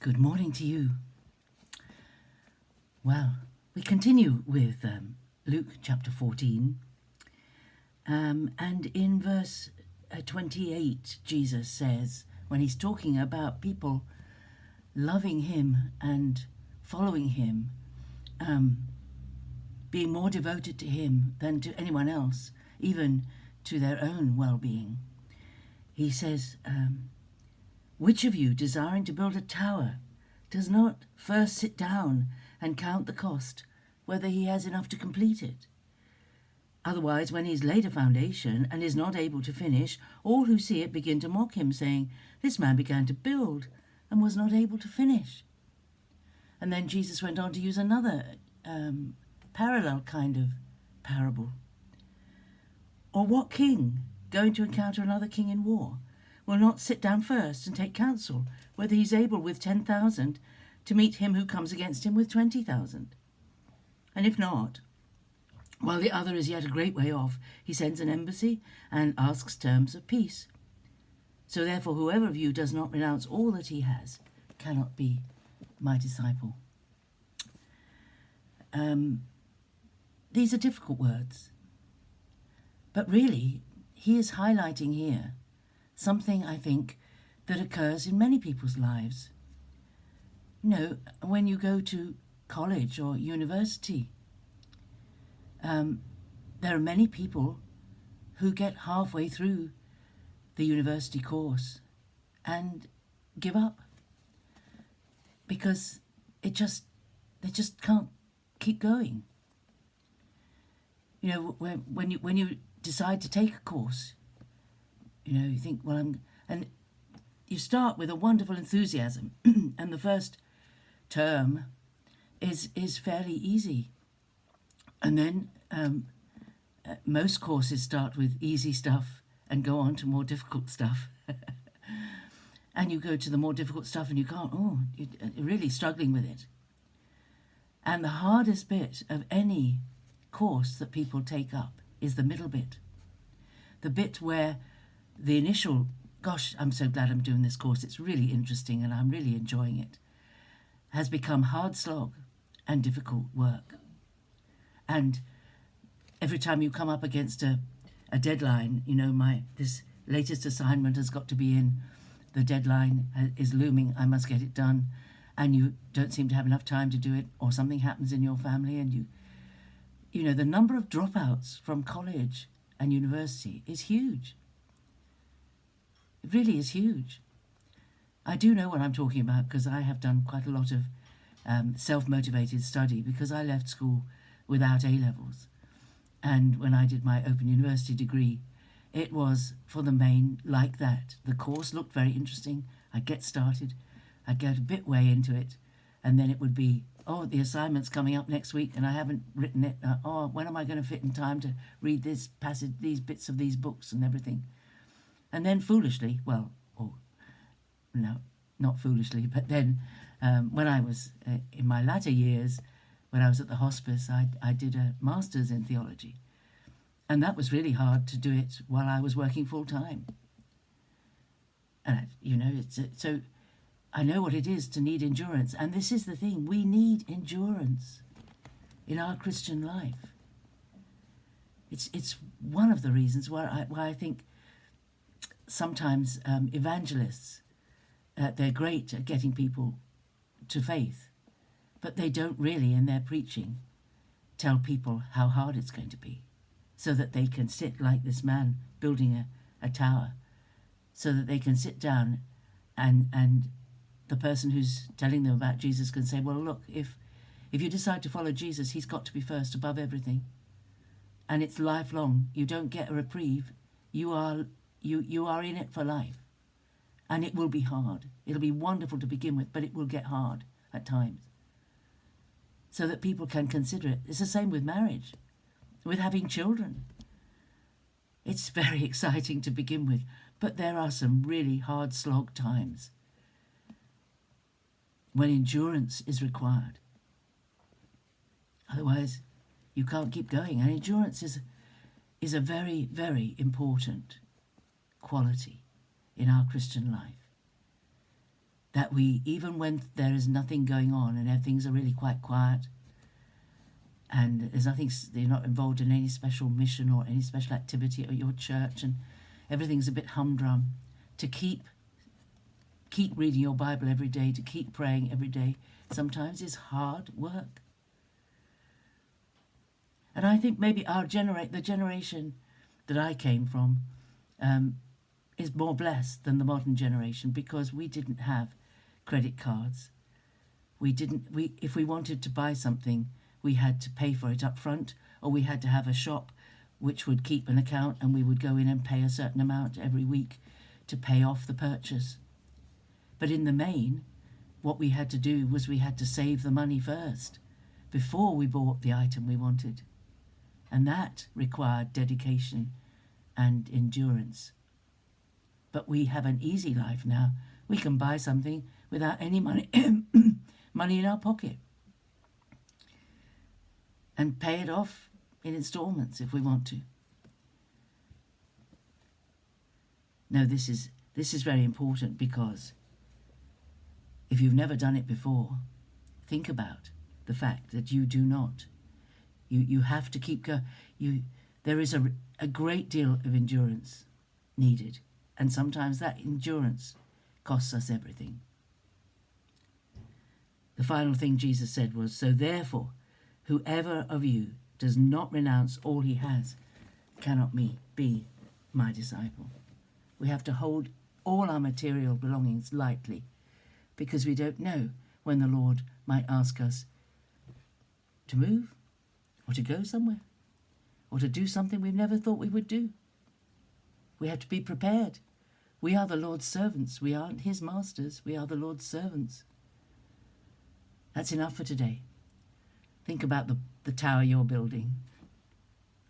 Good morning to you. Well, we continue with Luke chapter 14. And in verse 28, Jesus says, when he's talking about people loving him and following him, being more devoted to him than to anyone else, even to their own well-being, he says, which of you, desiring to build a tower, does not first sit down and count the cost, whether he has enough to complete it? Otherwise, when he's laid a foundation and is not able to finish, all who see it begin to mock him, saying, "This man began to build and was not able to finish." And then Jesus went on to use another parallel kind of parable. Or what king, going to encounter another king in war, will not sit down first and take counsel whether he's able with 10,000 to meet him who comes against him with 20,000? And if not, while the other is yet a great way off, he sends an embassy and asks terms of peace. So therefore, whoever of you does not renounce all that he has cannot be my disciple. These are difficult words, but really, he is highlighting here something, I think, that occurs in many people's lives. You know, when you go to college or university, there are many people who get halfway through the university course and give up because they just can't keep going. You know, when you decide to take a course, you know, you think, and you start with a wonderful enthusiasm, and the first term is fairly easy, and then most courses start with easy stuff and go on to more difficult stuff. And you go to the more difficult stuff and you're really struggling with it. And the hardest bit of any course that people take up is the middle bit. The bit where the initial, gosh, I'm so glad I'm doing this course, it's really interesting and I'm really enjoying it, has become hard slog and difficult work. And every time you come up against a deadline, you know, this latest assignment has got to be in, the deadline is looming, I must get it done, and you don't seem to have enough time to do it, or something happens in your family, and you know, the number of dropouts from college and university is huge. It really is huge. I do know what I'm talking about because I have done quite a lot of self-motivated study, because I left school without A-levels. And when I did my Open University degree, it was for the main like that. The course looked very interesting. I'd get started, I'd get a bit way into it, and then it would be, oh, the assignment's coming up next week and I haven't written it. When am I going to fit in time to read this passage, these bits of these books and everything? And then foolishly, not foolishly, but then when I was in my latter years, when I was at the hospice, I did a master's in theology. And that was really hard to do it while I was working full time. And, you know, so I know what it is to need endurance. And this is the thing, we need endurance in our Christian life. It's one of the reasons why I think sometimes evangelists, they're great at getting people to faith, but they don't really, in their preaching, tell people how hard it's going to be, so that they can sit like this man building a tower, so that they can sit down and the person who's telling them about Jesus can say, well, look, if you decide to follow Jesus, he's got to be first above everything. And it's lifelong. You don't get a reprieve. You are in it for life. And it will be hard. It'll be wonderful to begin with, but it will get hard at times. So that people can consider it. It's the same with marriage, with having children. It's very exciting to begin with, but there are some really hard slog times when endurance is required. Otherwise, you can't keep going. And endurance is a very, very important quality in our Christian life. that we, even when there is nothing going on and things are really quite quiet, and there's nothing, you're not involved in any special mission or any special activity at your church, and everything's a bit humdrum, to keep reading your Bible every day, to keep praying every day, sometimes is hard work. And I think maybe the generation that I came from is more blessed than the modern generation, because we didn't have credit cards. If we wanted to buy something, we had to pay for it up front, or we had to have a shop which would keep an account, and we would go in and pay a certain amount every week to pay off the purchase. But in the main, what we had to do was we had to save the money first before we bought the item we wanted. And that required dedication and endurance. But we have an easy life now. We can buy something without any money in our pocket, and pay it off in installments if we want to. No, this is very important, because if you've never done it before, think about the fact that you do not. You have to keep going. There is a great deal of endurance needed, and sometimes that endurance costs us everything. The final thing Jesus said was, "So therefore, whoever of you does not renounce all he has cannot be my disciple." We have to hold all our material belongings lightly, because we don't know when the Lord might ask us to move, or to go somewhere, or to do something we've never thought we would do. We have to be prepared. We are the Lord's servants. We aren't his masters. We are the Lord's servants. That's enough for today. Think about the tower you're building,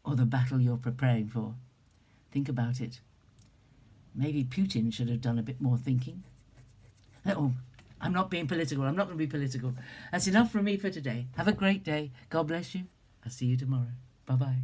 or the battle you're preparing for. Think about it. Maybe Putin should have done a bit more thinking. Oh, I'm not being political. I'm not going to be political. That's enough from me for today. Have a great day. God bless you. I'll see you tomorrow. Bye-bye.